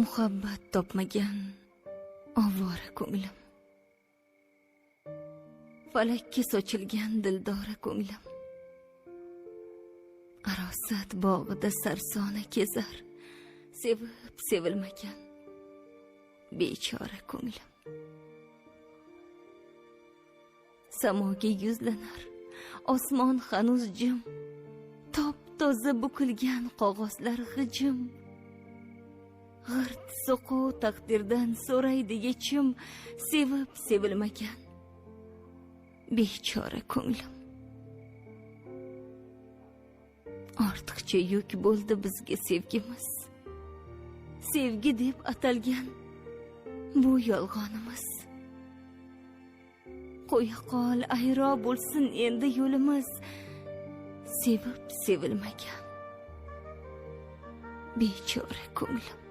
muhabbat topmagan ovora ko'nglim, falakka sochilgan dildora ko'nglim, arosat bog'ida sarsona kezar, sevib sevilmagan bechora ko'nglim. Samoga yuzlanar osmon hanuz jim, top toza bukilgan qog'ozlar g'ijim, g'irt so'quv taqdirdan so'raydi yechim, sevib sevilmagan bechora ko'nglim. Ortiqcha yuk bo'ldi bizga sevgimiz, sevgi deb atalgan bu yolg'onimiz. Qo'ya qol ayro bo'lsin endi yo'limiz, sevib sevilmagan bechora ko'nglim.